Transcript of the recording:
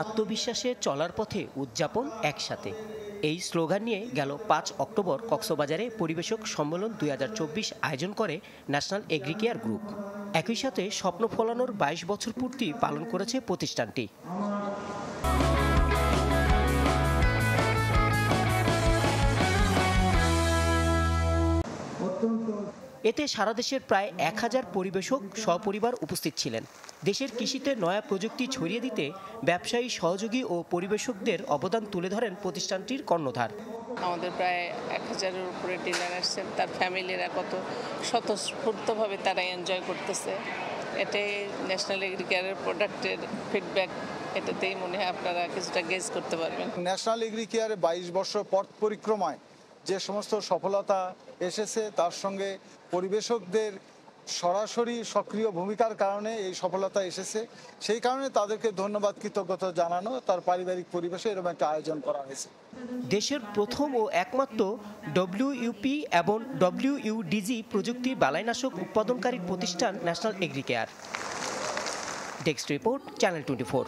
আত্মবিশ্বাসে চলার পথে উদযাপন একসাথে, এই স্লোগান নিয়ে গেল ৫ অক্টোবর কক্সবাজারে পরিবেশক সম্মেলন ২০২৪ আয়োজন করে ন্যাশনাল এগ্রিকেয়ার গ্রুপ। একই সাথে স্বপ্ন ফলানোর ২২ বছর পূর্তি পালন করেছে প্রতিষ্ঠানটি। এতে সারা দেশের প্রায় ১,০০০ পরিবেশক সপরিবার উপস্থিত ছিলেন। দেশের কৃষিতে নয়া প্রযুক্তি ছড়িয়ে দিতে ব্যবসায়ী, সহযোগী ও পরিবেশকদের অবদান তুলে ধরেন প্রতিষ্ঠানটির কর্ণধার। আমাদের প্রায় ১,০০০-এর উপরে ডিলার আসছেন, তার ফ্যামিলিরা কত স্বতঃস্ফূর্তভাবে তারা এনজয় করতেছে। এটাই ন্যাশনাল এগ্রিকেয়ারের প্রোডাক্টের ফিডব্যাক, এটাতেই মনে হয় আপনারা কিছুটা গেজ করতে পারবেন। ন্যাশনাল এগ্রিকেয়ারে ২২ বছর পথ পরিক্রমায় যে সমস্ত সফলতা এসেছে, তার সঙ্গে পরিবেশকদের সরাসরি সক্রিয় ভূমিকার কারণে এই সফলতা এসেছে। সেই কারণে তাদেরকে ধন্যবাদ, কৃতজ্ঞতা জানানো, তার পারিবারিক পরিবেশে এরকম একটা আয়োজন করা হয়েছে। দেশের প্রথম ও একমাত্র ডব্লিউইউপি এবং ডব্লিউইউডিজি প্রযুক্তির বালাইনাশক উৎপাদনকারী প্রতিষ্ঠান national Agricare. Desk report, channel 24।